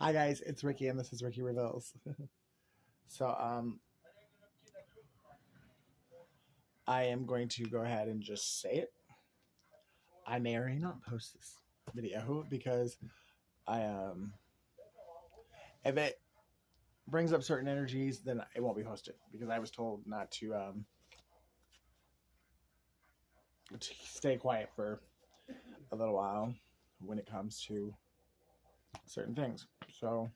Hi guys, it's Ricky and this is Ricky Reveals. So I am going to go ahead and just say it. I may or may not post this video because I if it brings up certain energies, then it won't be posted because I was told not to stay quiet for a little while when it comes to certain things. So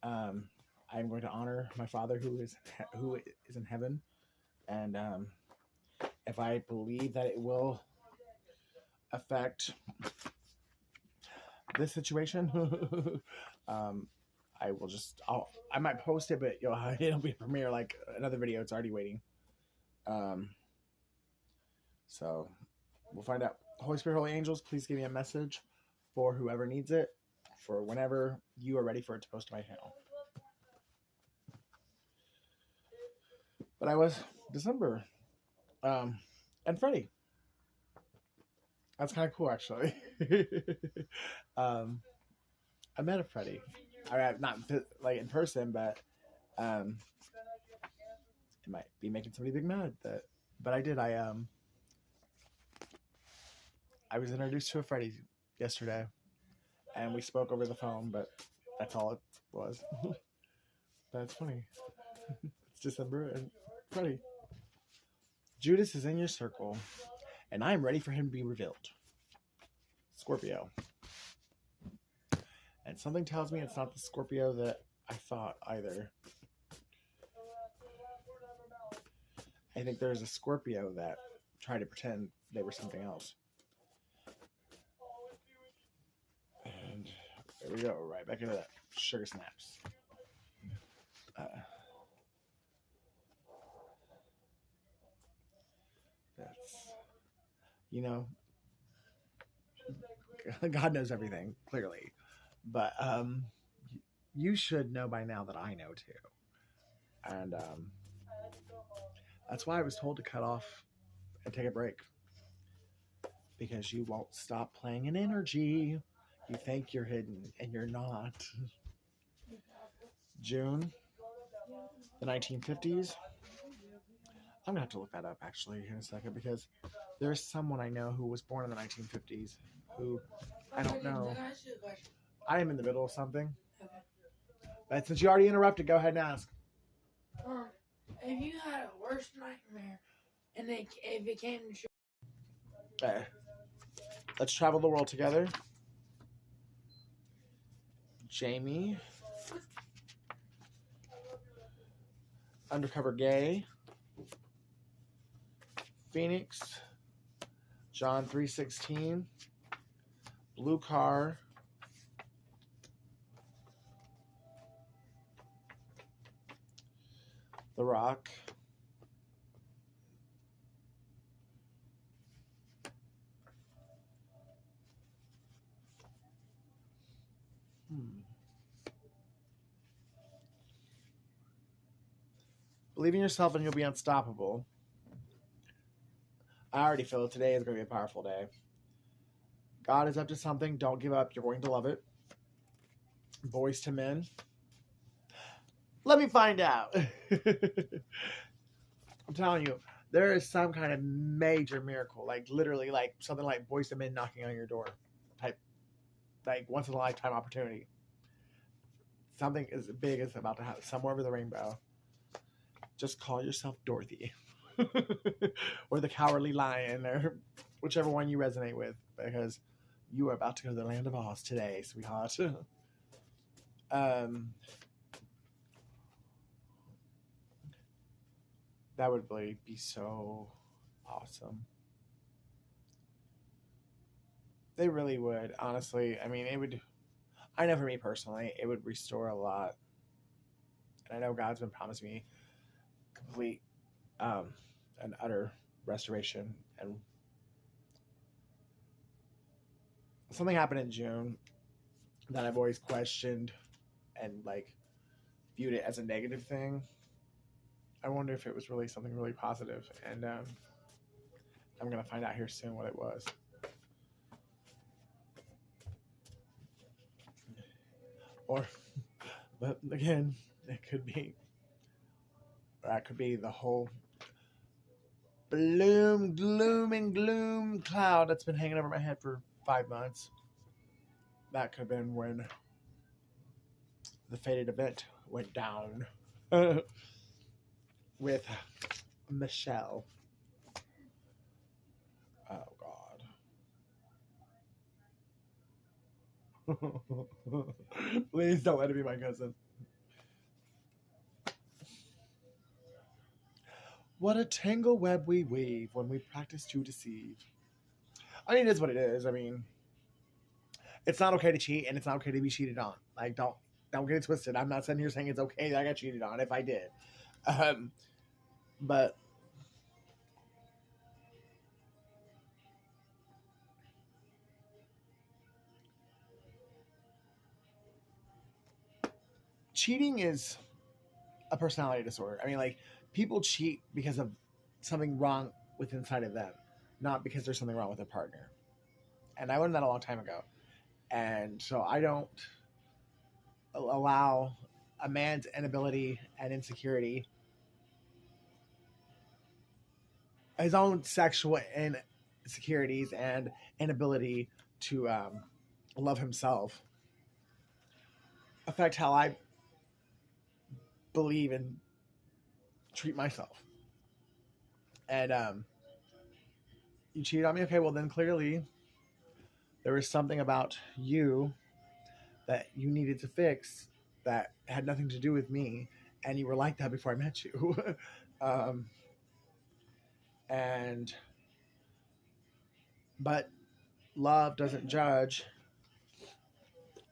I'm going to honor my father who is in heaven, and if I believe that it will affect this situation, I will I might post it, but it'll be a premiere like another video. It's already waiting. Um, so we'll find out. Holy Spirit, Holy Angels, please give me a message for whoever needs it for whenever you are ready for it to post to my channel. But I was December, and Freddie. That's kind of cool, actually. I met a Freddie. Not like in person, but it might be making somebody big mad. But I did. I was introduced to a Freddie yesterday, and we spoke over the phone. But that's all it was. That's funny. It's December and Freddie. Judas is in your circle, and I am ready for him to be revealed. Scorpio. And something tells me it's not the Scorpio that I thought either. I think there's a Scorpio that tried to pretend they were something else. And there we go, right back into that sugar snaps. That's, God knows everything, clearly. But you should know by now that I know too. And that's why I was told to cut off and take a break. Because you won't stop playing an energy. You think you're hidden, and you're not. June, the 1950s. I'm going to have to look that up, actually, in a second, because there's someone I know who was born in the 1950s who, I don't know. I am in the middle of something. But since you already interrupted, go ahead and ask. If you had a worst nightmare, and if it came to... Okay. Let's travel the world together. Jamie. Undercover Gay. Phoenix. John 3:16. Blue Car. The Rock. Believe in yourself and you'll be unstoppable. I already feel it. Today is going to be a powerful day. God is up to something. Don't give up. You're going to love it. Boys to Men. Let me find out. I'm telling you, there is some kind of major miracle, like literally, like something like Boys to Men knocking on your door, type, like once in a lifetime opportunity. Something as big is about to happen somewhere over the rainbow. Just call yourself Dorothy, or the Cowardly Lion, or whichever one you resonate with, because you are about to go to the land of Oz today, sweetheart. That would really be so awesome. They really would, honestly. I mean, it would. I know for me personally, it would restore a lot. And I know God's been promising me complete and utter restoration. And something happened in June that I've always questioned and like viewed it as a negative thing. I wonder if it was really something really positive, and I'm gonna find out here soon what it was. Or, but again, it could be, that could be the whole gloom and gloom cloud that's been hanging over my head for 5 months. That could have been when the fated event went down with Michelle. Oh God. Please don't let it be my cousin. What a tangle web we weave when we practice to deceive. I mean, it is what it is. I mean, it's not okay to cheat, and it's not okay to be cheated on. Like, don't get it twisted. I'm not sitting here saying it's okay that I got cheated on if I did. But cheating is a personality disorder. I mean, like, people cheat because of something wrong with inside of them, not because there's something wrong with their partner. And I learned that a long time ago. And so I don't allow a man's inability and insecurity, his own sexual insecurities and inability to love himself, affect how I believe and treat myself. And you cheated on me? Okay, well then clearly there was something about you that you needed to fix that had nothing to do with me, and you were like that before I met you. And but love doesn't judge,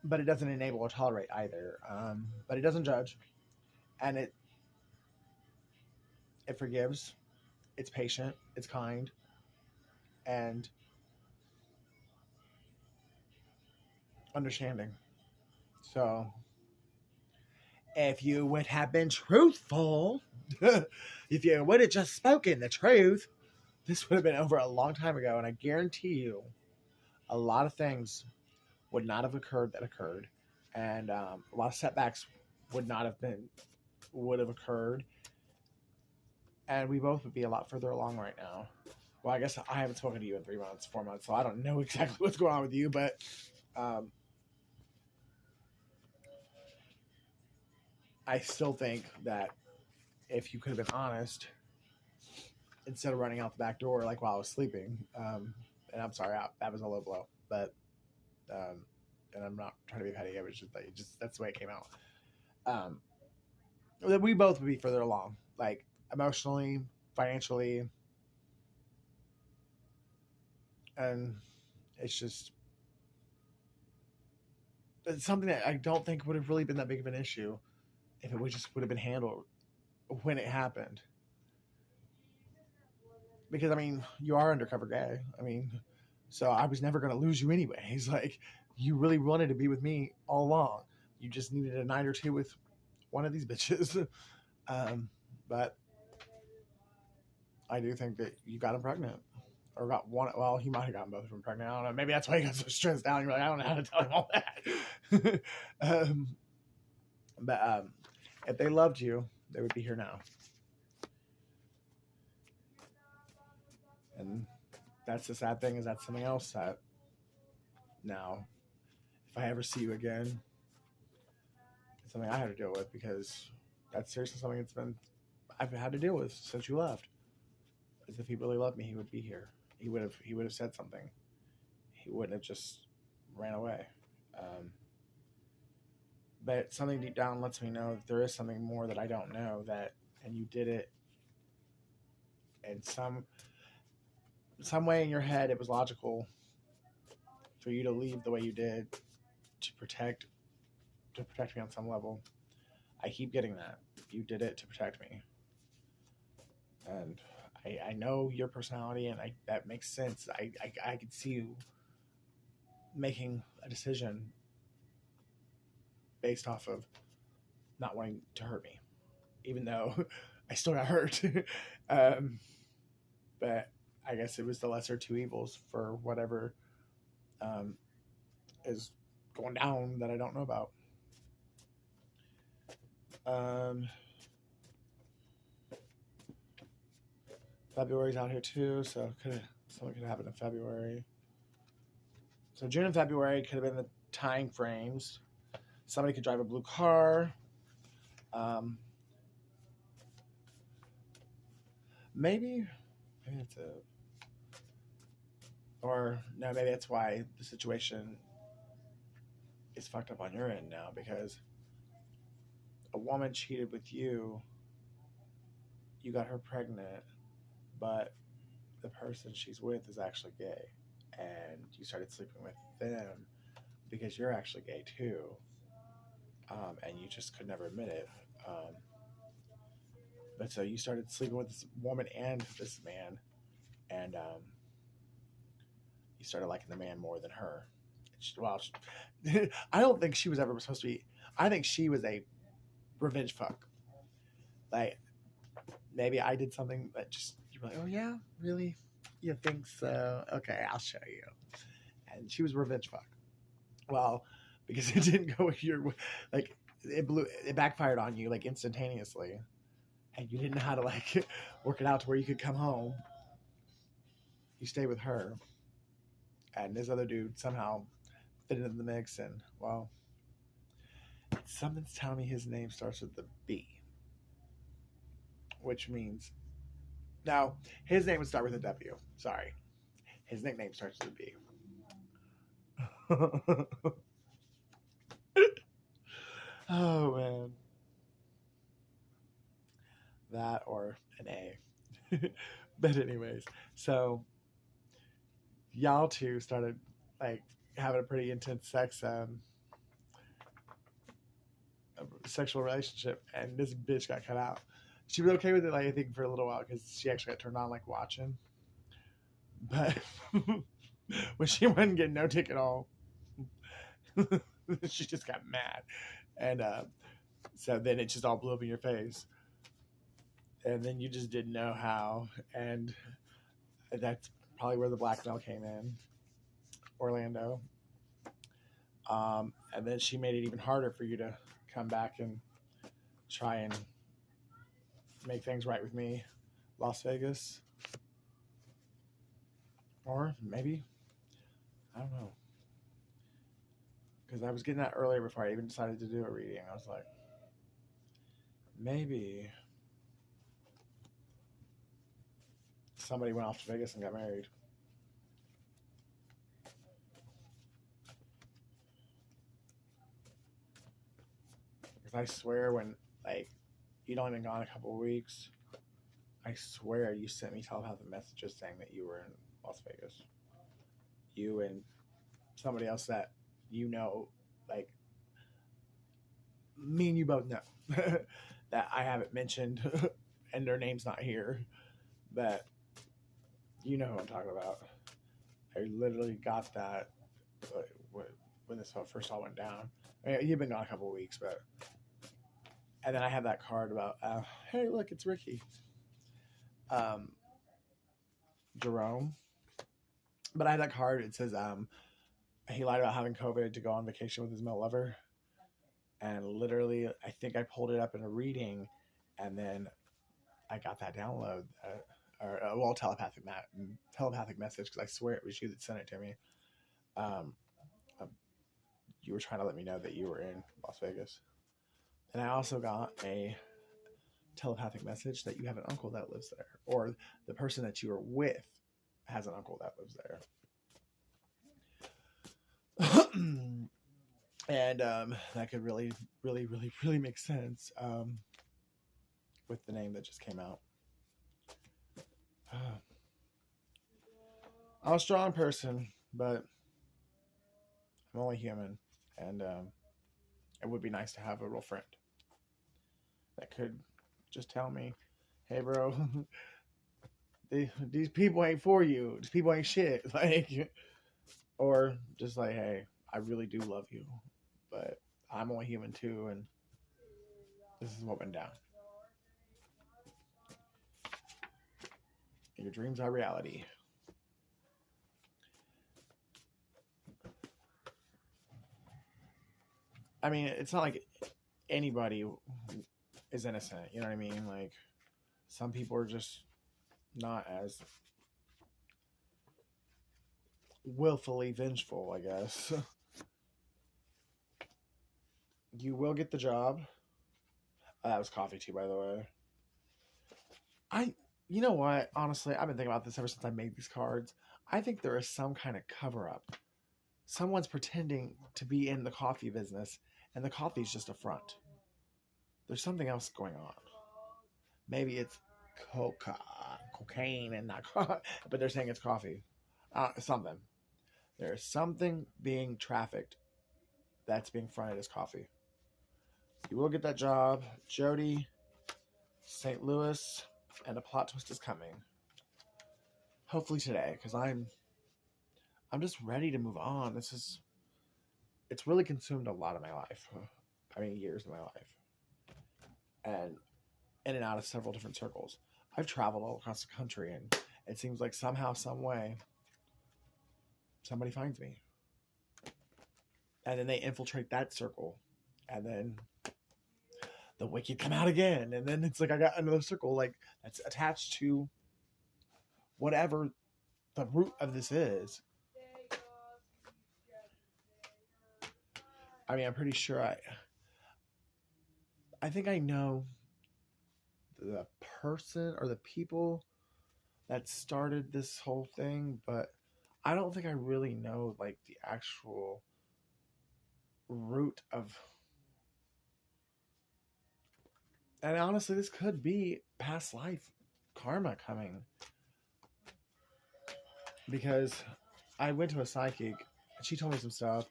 but it doesn't enable or tolerate either. But it doesn't judge, and it forgives, it's patient, it's kind, and understanding. So if you would have been truthful, if you would have just spoken the truth, this would have been over a long time ago. And I guarantee you, a lot of things would not have occurred that occurred, and a lot of setbacks would have occurred, and we both would be a lot further along right now. Well, I guess I haven't spoken to you in 3 months, 4 months, so I don't know exactly what's going on with you, but I still think that if you could have been honest instead of running out the back door like while I was sleeping, and I'm sorry, that was a low blow, but and I'm not trying to be petty. I was just that's the way it came out. That we both would be further along, like emotionally, financially, and it's something that I don't think would have really been that big of an issue if it would have been handled when it happened. Because I mean, you are undercover gay. I mean, so I was never going to lose you anyways. Like, you really wanted to be with me all along. You just needed a night or two with one of these bitches. But I do think that you got him pregnant. Or got one. Well, he might have gotten both of them pregnant. I don't know. Maybe that's why he got so stressed out. You're like, I don't know how to tell him all that. But if they loved you, they would be here now. And that's the sad thing, is that's something else that now, if I ever see you again, it's something I have to deal with, because that's seriously something I've had to deal with since you left. Because if he really loved me, he would be here. He would have said something. He wouldn't have just ran away. But something deep down lets me know that there is something more that I don't know, and you did it in some way in your head. It was logical for you to leave the way you did to protect me on some level. I keep getting that. You did it to protect me. And I know your personality, and that makes sense. I could see you making a decision based off of not wanting to hurt me, even though I still got hurt. But I guess it was the lesser two evils for whatever is going down that I don't know about. Um, February's out here too, so something could happen in February. So June and February could have been the time frames. Somebody could drive a blue car. Um, maybe it's a, or no, maybe that's why the situation is fucked up on your end now, because a woman cheated with you. You got her pregnant, but the person she's with is actually gay, and you started sleeping with them because you're actually gay too, and you just could never admit it. But so you started sleeping with this woman and this man, and you started liking the man more than her. Well, I don't think she was ever supposed to be. I think she was a revenge fuck. Like, maybe I did something that just, you're like, oh yeah, really? You think so? Okay, I'll show you. And she was revenge fuck. Well, because it didn't go your way, like it backfired on you like instantaneously, and you didn't know how to like work it out to where you could come home. You stay with her, and this other dude somehow fit into the mix, and well, something's telling me his name starts with the B, which means now his name would start with a W. Sorry, his nickname starts with a B. Oh man, that or an A. But anyways, so y'all two started like having a pretty intense sexual relationship, and this bitch got cut out. She was okay with it, like I think for a little while, because she actually got turned on like watching. But when she wasn't getting no dick at all, she just got mad, and so then it just all blew up in your face, and then you just didn't know how, and that's probably where the blackmail came in, Orlando. And then she made it even harder for you to come back and try and make things right with me, Las Vegas. Or maybe, I don't know. Because I was getting that earlier before I even decided to do a reading. I was like, maybe somebody went off to Vegas and got married. Because I swear when, like, you'd only been gone a couple of weeks, I swear you sent me telepathic messages saying that you were in Las Vegas. You and somebody else that you know, like, me and you both know that I haven't mentioned and their name's not here, but you know who I'm talking about. I literally got that when this first all went down. I mean, you've been gone a couple of weeks, but and then I have that card about, hey, look, it's Ricky, Jerome. But I have that card. It says he lied about having COVID to go on vacation with his male lover, and literally, I think I pulled it up in a reading, and then I got that download. Well, telepathic message, because I swear it was you that sent it to me. You were trying to let me know that you were in Las Vegas. And I also got a telepathic message that you have an uncle that lives there, or the person that you are with has an uncle that lives there. And that could really, really, really, really make sense with the name that just came out. I'm a strong person, but I'm only human, and it would be nice to have a real friend that could just tell me, hey bro, these people ain't for you, these people ain't shit, like, or just like, hey, I really do love you, but I'm only human too, and this is what went down. Your dreams are reality. I mean, it's not like anybody is innocent. You know what I mean? Like, some people are just not as willfully vengeful, I guess. You will get the job. That was coffee too, by the way. You know what? Honestly, I've been thinking about this ever since I made these cards. I think there is some kind of cover up. Someone's pretending to be in the coffee business, and the coffee is just a front. There's something else going on. Maybe it's cocaine, and not, but they're saying it's coffee. Something. There's something being trafficked that's being fronted as coffee. You will get that job, Jody. St. Louis, and a plot twist is coming. Hopefully today, because I'm just ready to move on. It's really consumed a lot of my life. I mean, years of my life. And in and out of several different circles. I've traveled all across the country, and it seems like somehow, some way, somebody finds me. And then they infiltrate that circle. And then the wicked come out again. And then it's like I got another circle like that's attached to whatever the root of this is. I mean, I'm pretty sure I think I know the person or the people that started this whole thing, but I don't think I really know like the actual root of. And honestly, this could be past life karma coming. Because I went to a psychic and she told me some stuff.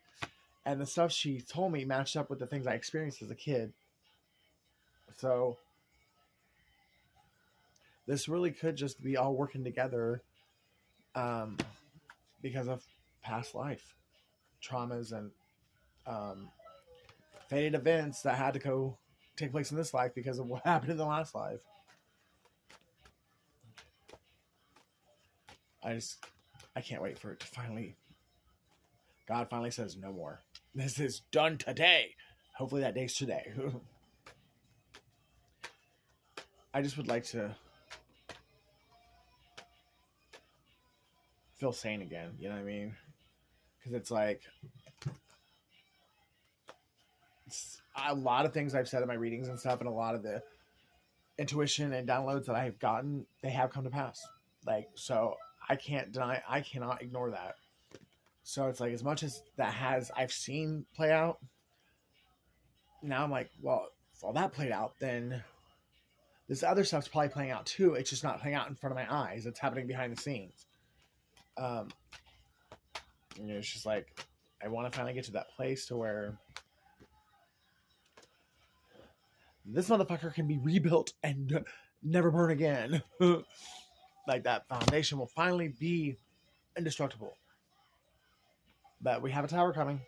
And the stuff she told me matched up with the things I experienced as a kid. So this really could just be all working together because of past life traumas and fated events that had to go take place in this life because of what happened in the last life. I can't wait for it to finally. God finally says no more. This is done today. Hopefully that day's today. I just would like to feel sane again. You know what I mean? Because it's like a lot of things I've said in my readings and stuff, and a lot of the intuition and downloads that I've gotten, they have come to pass. Like, so I can't deny, I cannot ignore that. So it's like, as much as I've seen play out, now I'm like, well, if all that played out, then this other stuff's probably playing out too. It's just not playing out in front of my eyes. It's happening behind the scenes. It's just like, I want to finally get to that place to where this motherfucker can be rebuilt and never burn again. Like, that foundation will finally be indestructible. But we have a tower coming.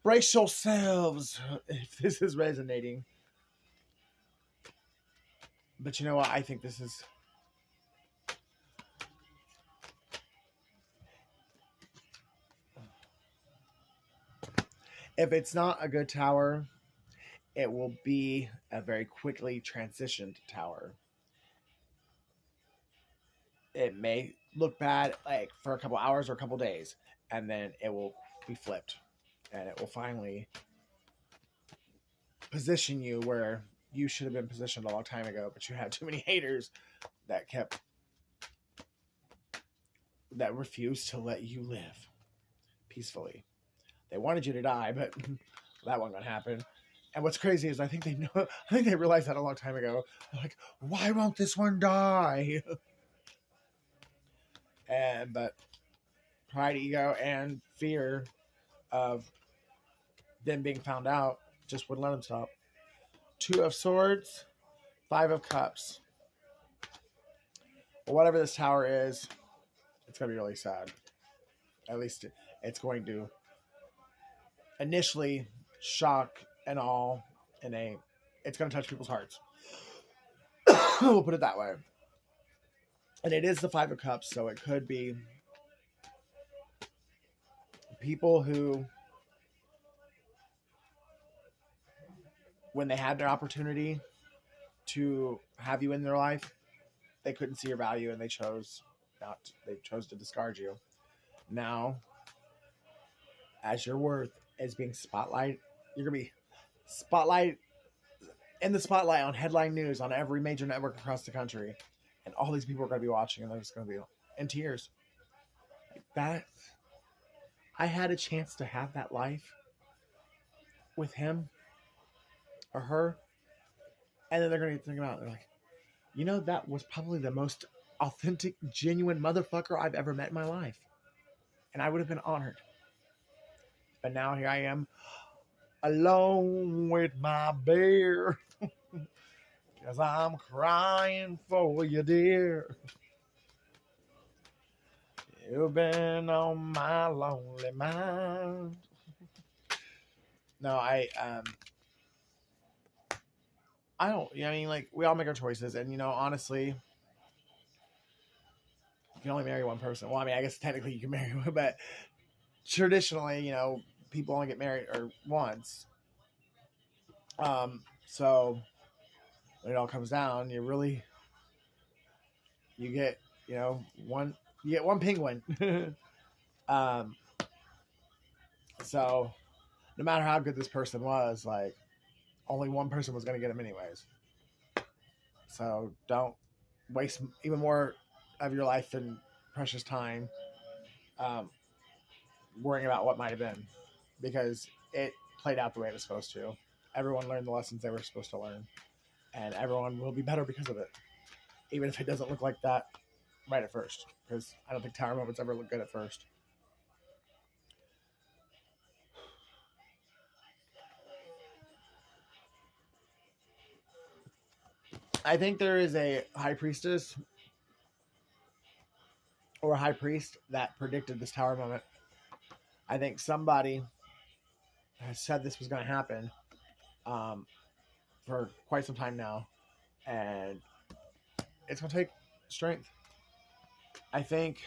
Brace yourselves if this is resonating. But you know what? I think this is... If it's not a good tower, it will be a very quickly transitioned tower. It may look bad like for a couple hours or a couple days, and then it will be flipped, and it will finally position you where you should have been positioned a long time ago, but you had too many haters that refused to let you live peacefully. They wanted you to die, but that wasn't gonna happen. And what's crazy is I think they realized that a long time ago. They're like, why won't this one die? But pride, ego, and fear of them being found out just wouldn't let them stop. 2 of Swords, 5 of Cups. But whatever this tower is, it's going to be really sad. At least it's going to initially shock and all, and it's going to touch people's hearts. We'll put it that way. And it is the 5 of Cups, so it could be people who when they had their opportunity to have you in their life, they couldn't see your value and they chose not. They chose to discard you. Now, as your worth is being spotlight, you're gonna be spotlight in the spotlight on headline news on every major network across the country, and all these people are gonna be watching, and they're just gonna be in tears. Like that, I had a chance to have that life with him or her, and then they're gonna think about it. They're like, you know, that was probably the most authentic, genuine motherfucker I've ever met in my life, and I would have been honored. But now here I am, alone with my bear, cause I'm crying for you, dear. You've been on my lonely mind. No, I don't. I mean, like, we all make our choices, and honestly, you can only marry one person. Well, I mean, I guess technically you can marry one, but traditionally, people only get married or once. So when it all comes down, you get one. You get one penguin. So no matter how good this person was, like, only one person was going to get him anyways. So don't waste even more of your life and precious time worrying about what might have been, because it played out the way it was supposed to. Everyone learned the lessons they were supposed to learn, and everyone will be better because of it, even if it doesn't look like that right at first, because I don't think tower moments ever look good at first. I think there is a high priestess or a high priest that predicted this tower moment. I think somebody has said this was going to happen for quite some time now, and it's going to take strength. I think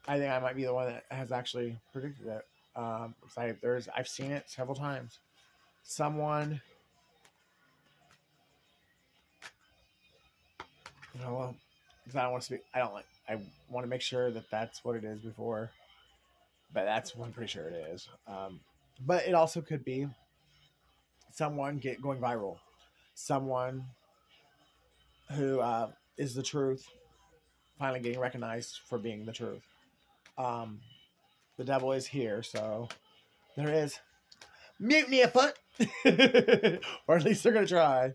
I might be the one that has actually predicted it. I've seen it several times. Someone, well, because I don't want to speak. I want to make sure that that's what it is before, but that's what I'm pretty sure it is. But it also could be someone going viral, someone who is the truth finally getting recognized for being the truth. The devil is here, so there is mutiny afoot. Or at least they're going to try.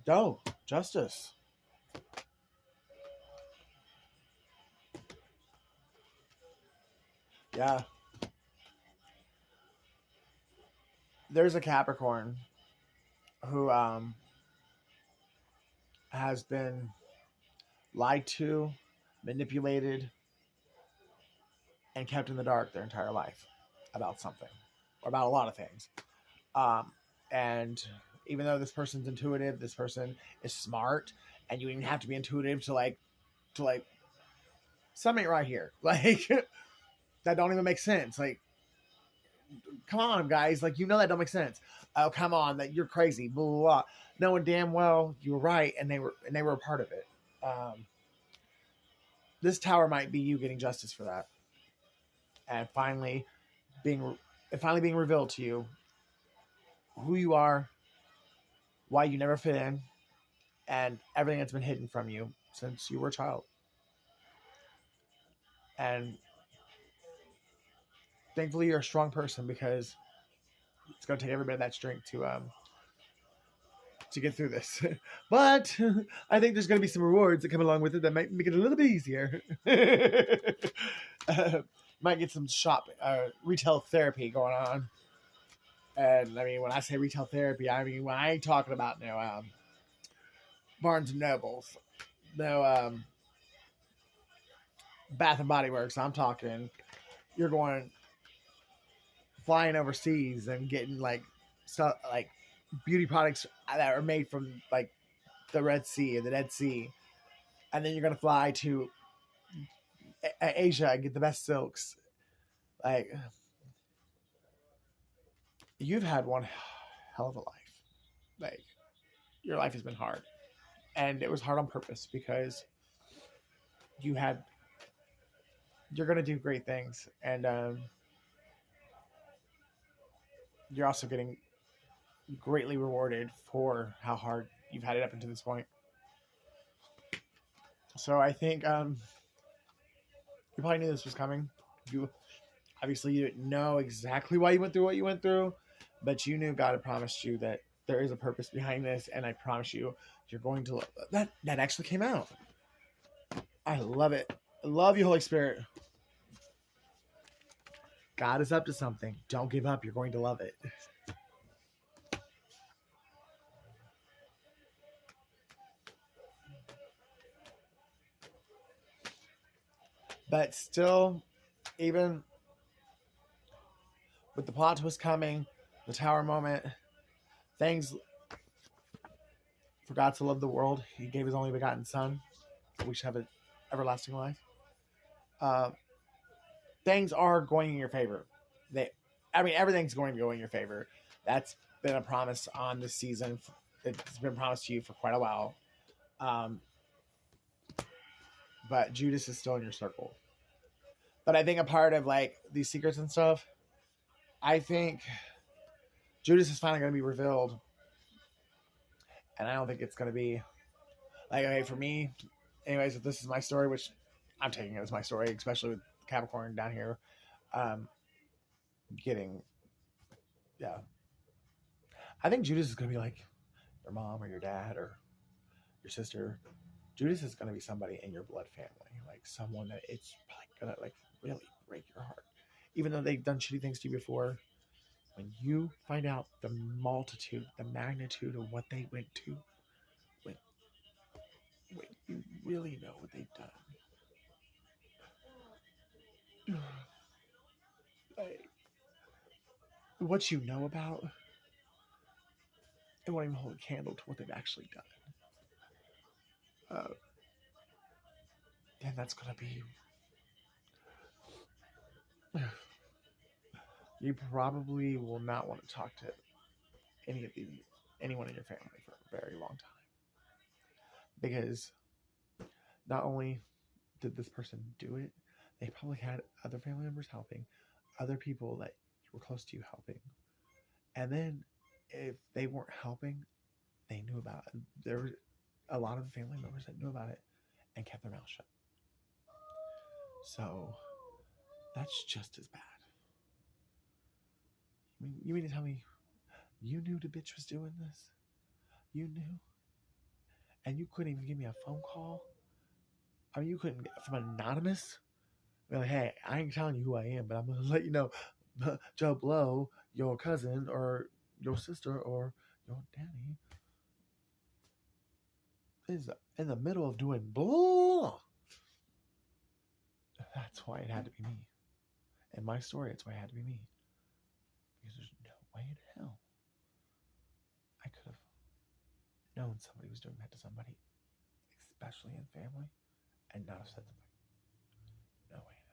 Go. Justice. Yeah. There's a Capricorn who has been lied to, manipulated, and kept in the dark their entire life about something, or about a lot of things. And even though this person's intuitive, this person is smart, and you even have to be intuitive to like something right here, like that don't even make sense. Like, come on, guys, like, that don't make sense. Oh, come on, that you're crazy, blah, blah, blah. Knowing damn well you were right, and they were a part of it. This tower might be you getting justice for that, and finally being revealed to you who you are, why you never fit in, and everything that's been hidden from you since you were a child. And thankfully you're a strong person, because it's going to take every bit of that strength to get through this. But I think there's going to be some rewards that come along with it that might make it a little bit easier. Might get some retail therapy going on. And I mean, when I say retail therapy, I mean, when I ain't talking about Barnes and Nobles, Bath and Body Works. I'm talking, you're going flying overseas and getting like stuff like beauty products that are made from like the Red Sea and the Dead Sea, and then you're gonna fly to Asia and get the best silks. Like, you've had one hell of a life. Like, your life has been hard. And it was hard on purpose because you had, you're going to do great things. And you're also getting greatly rewarded for how hard you've had it up until this point. So I think you probably knew this was coming. You obviously you didn't know exactly why you went through what you went through, but you knew God had promised you that there is a purpose behind this, and I promise you, you're going to love that. That actually came out. I love it. I love you, Holy Spirit. God is up to something. Don't give up. You're going to love it. But still, even with the plot twist coming, the tower moment, things for God to love the world, He gave His only begotten Son, so we should have an everlasting life. Things are going in your favor. Everything's going to go in your favor. That's been a promise on this season. It's been promised to you for quite a while. But Judas is still in your circle. But I think a part of like these secrets and stuff, I think Judas is finally going to be revealed. And I don't think it's going to be like, okay, for me, anyways, if this is my story, which I'm taking it as my story, especially with Capricorn down here, yeah. I think Judas is going to be like your mom or your dad or your sister. Judas is going to be somebody in your blood family, like someone that it's probably going to like really break your heart. Even though they've done shitty things to you before, when you find out the multitude, the magnitude of what they went to, when you really know what they've done, like, what you know about, it won't even hold a candle to what they've actually done. Then that's going to be... You probably will not want to talk to anyone in your family for a very long time. Because not only did this person do it, they probably had other family members helping, other people that were close to you helping. And then if they weren't helping, they knew about it. There were a lot of family members that knew about it and kept their mouth shut. So that's just as bad. You mean to tell me you knew the bitch was doing this? You knew? And you couldn't even give me a phone call? I mean, you couldn't get from anonymous? Be like, hey, I ain't telling you who I am, but I'm going to let you know Joe Blow, your cousin, or your sister, or your daddy is in the middle of doing blah. That's why it had to be me. In my story, it's why it had to be me. Because there's no way in hell I could have known somebody was doing that to somebody, especially in family, and not have said something. No way in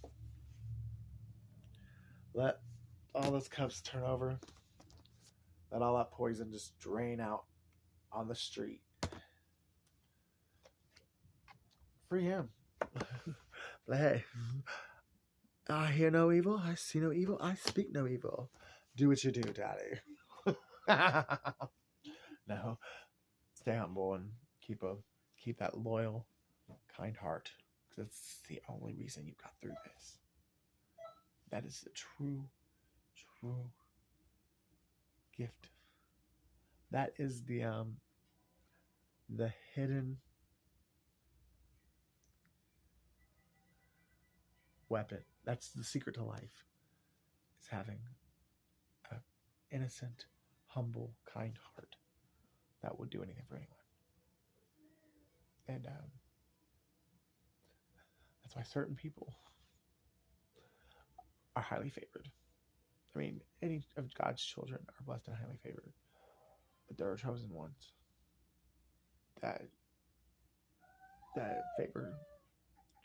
hell. Wow. Let all those cups turn over. Let all that poison just drain out on the street. Free him. But hey, I hear no evil, I see no evil, I speak no evil. Do what you do, Daddy. No, stay humble and keep that loyal, kind heart, because it's the only reason you got through this. That is the true gift. That is the hidden weapon. That's the secret to life. Is having an innocent, humble, kind heart that would do anything for anyone. And that's why certain people are highly favored. I mean, any of God's children are blessed and highly favored. But there are chosen ones that favor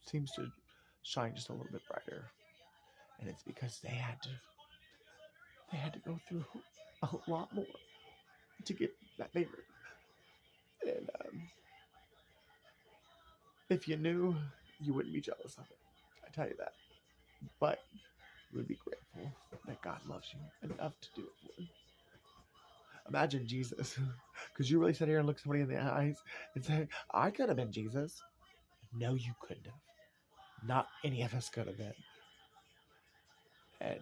seems to shine just a little bit brighter. And it's because they had to go through a lot more to get that favor. And if you knew, you wouldn't be jealous of it. I tell you that. But you would be grateful that God loves you enough to do it for you. Imagine Jesus. Could you really sit here and look somebody in the eyes and say, I could have been Jesus? No, you couldn't have. Not any of us could have been. And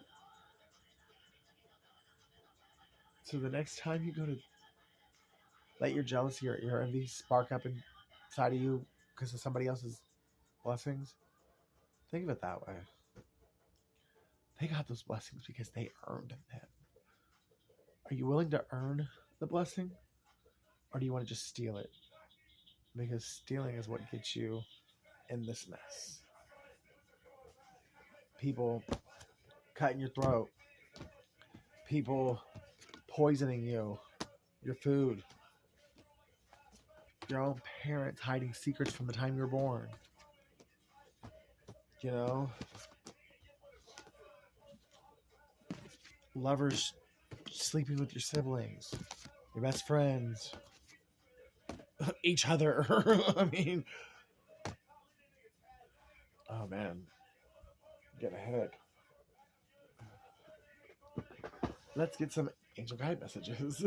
so the next time you go to let your jealousy or your envy spark up inside of you because of somebody else's blessings, think of it that way. They got those blessings because they earned them. Are you willing to earn the blessing? Or do you want to just steal it? Because stealing is what gets you in this mess. People cutting your throat. People poisoning you. Your food. Your own parents hiding secrets from the time you were born. You know? Lovers sleeping with your siblings. Your best friends. Each other. I mean... Oh, man. I'm getting a headache. Let's get some angel guide messages.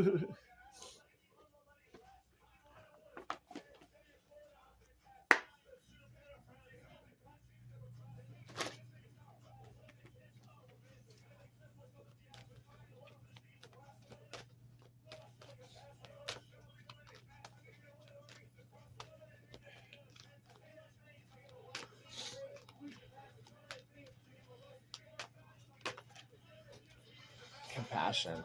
Compassion.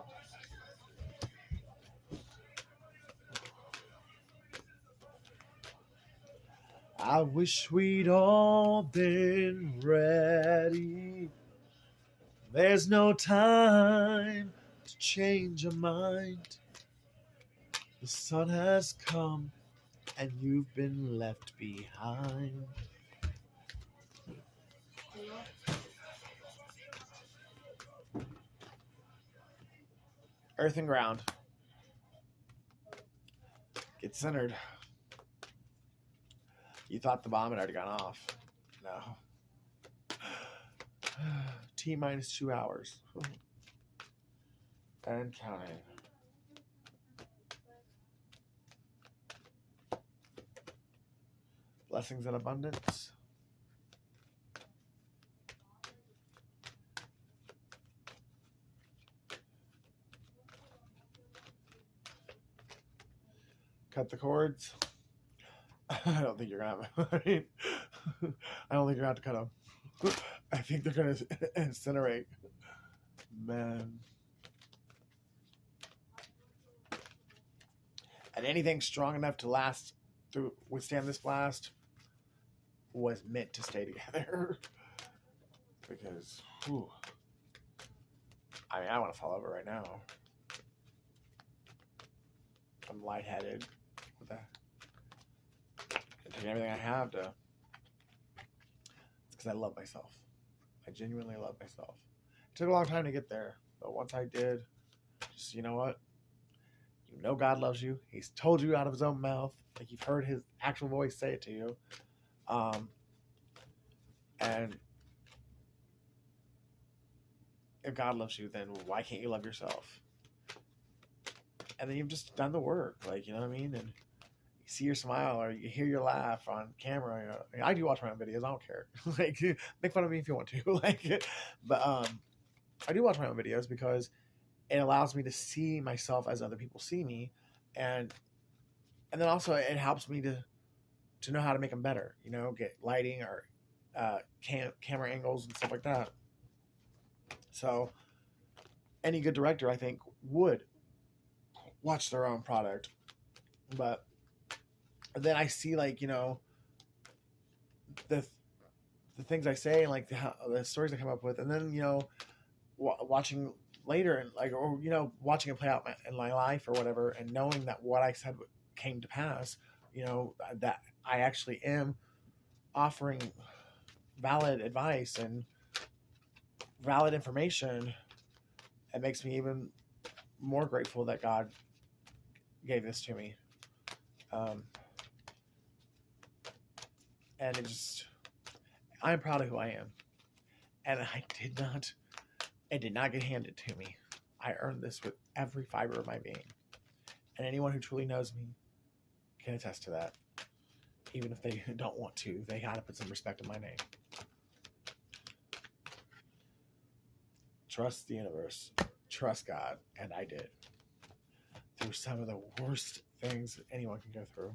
I wish we'd all been ready. There's no time to change your mind. The sun has come and you've been left behind. Earth and ground. Get centered. You thought the bomb had already gone off. No. T minus 2 hours. And counting. Blessings in abundance. Cut the cords. I don't think you're gonna have. I mean, I don't think you're gonna have to cut them. I think they're gonna incinerate. Man. And anything strong enough to withstand this blast was meant to stay together. Because, whew, I mean, I want to fall over right now. I'm lightheaded. What the? I'm taking everything I have to. It's because I love myself. I genuinely love myself. It took a long time to get there, but once I did, just, you know what? You know God loves you. He's told you out of his own mouth. Like, you've heard his actual voice say it to you. And if God loves you, then why can't you love yourself? And then you've just done the work, like, you know what I mean? And you see your smile or you hear your laugh on camera. You know? I mean, I do watch my own videos. I don't care. Like, make fun of me if you want to. Like, but I do watch my own videos because it allows me to see myself as other people see me, and then also it helps me to know how to make them better. You know, get lighting or camera angles and stuff like that. So any good director, I think, would watch their own product. But then I see, like, you know, the things I say and like the stories I come up with, and then, you know, watching later and like, or, you know, watching it play out in my life or whatever, and knowing that what I said came to pass, you know, that I actually am offering valid advice and valid information, it makes me even more grateful that God gave this to me. And I'm proud of who I am. And it did not get handed to me. I earned this with every fiber of my being. And anyone who truly knows me can attest to that. Even if they don't want to, they gotta put some respect in my name. Trust the universe. Trust God. And I did. Through some of the worst things that anyone can go through.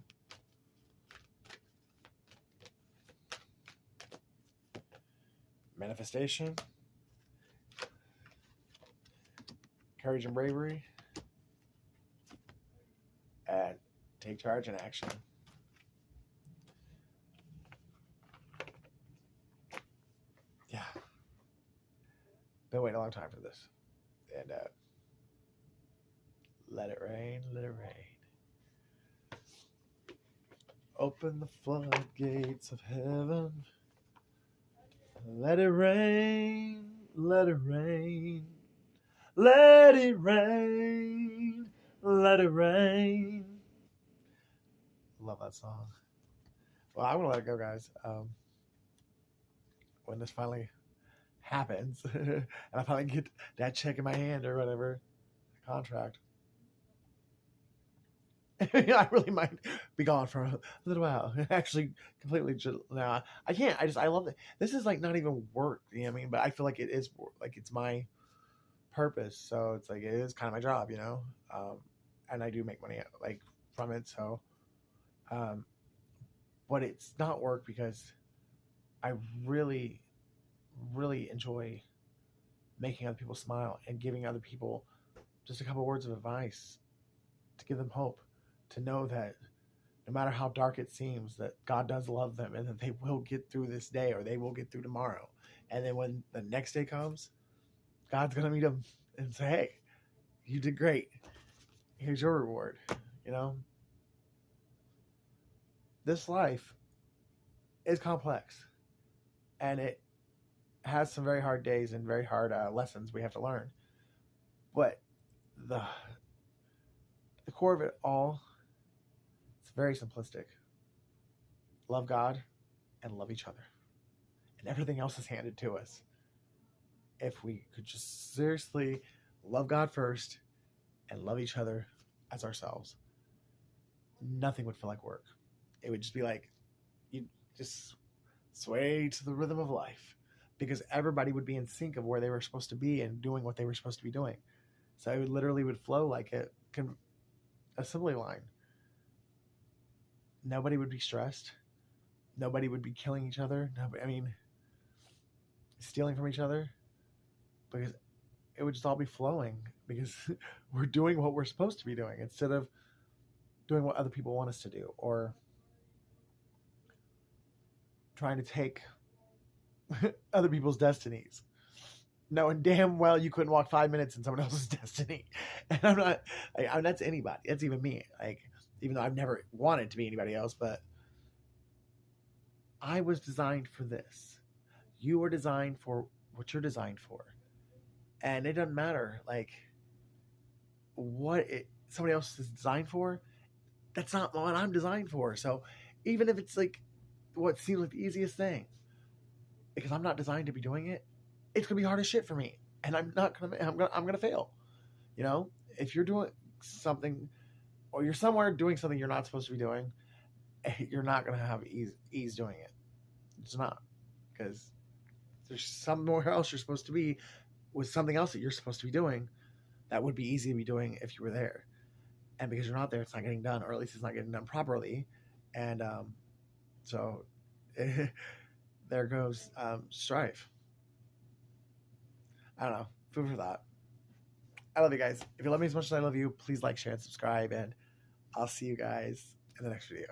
Manifestation. Courage and bravery. And take charge and action. Yeah. Been waiting a long time for this. And let it rain, let it rain. Open the floodgates of heaven. Let it rain, let it rain. Let it rain, let it rain. Love that song. Well, I'm gonna let it go, guys. When this finally happens, and I finally get that check in my hand or whatever, the contract, I really might be gone for a little while. Actually, completely. Now I can't. I love it. This is like not even work. You know what I mean? But I feel like it is like it's my purpose. So it's like it is kind of my job, you know. And I do make money like from it. So, but it's not work because I really, really enjoy making other people smile and giving other people just a couple words of advice to give them hope. To know that no matter how dark it seems, that God does love them and that they will get through this day or they will get through tomorrow. And then when the next day comes, God's going to meet them and say, hey, you did great. Here's your reward. You know, this life is complex and it has some very hard days and very hard lessons we have to learn. But the core of it all, very simplistic. Love God and love each other. And everything else is handed to us. If we could just seriously love God first and love each other as ourselves, nothing would feel like work. It would just be like you just sway to the rhythm of life because everybody would be in sync of where they were supposed to be and doing what they were supposed to be doing. So it literally would flow like a assembly line. Nobody would be stressed. Nobody would be killing each other. Stealing from each other. Because it would just all be flowing. Because we're doing what we're supposed to be doing instead of doing what other people want us to do. Or trying to take other people's destinies. Knowing damn well you couldn't walk 5 minutes in someone else's destiny. And I'm not, that's anybody. That's even me. Even though I've never wanted to be anybody else, but I was designed for this. You were designed for what you're designed for. And it doesn't matter, what somebody else is designed for, that's not what I'm designed for. So even if it's what seems like the easiest thing, because I'm not designed to be doing it, it's going to be hard as shit for me. And I'm going to fail. You know, if you're doing something, or you're somewhere doing something you're not supposed to be doing, you're not going to have ease doing it. It's not. Because there's somewhere else you're supposed to be with something else that you're supposed to be doing that would be easy to be doing if you were there. And because you're not there, it's not getting done, or at least it's not getting done properly. And so there goes strife. I don't know. Food for thought. I love you guys. If you love me as much as I love you, please like, share, and subscribe. And I'll see you guys in the next video.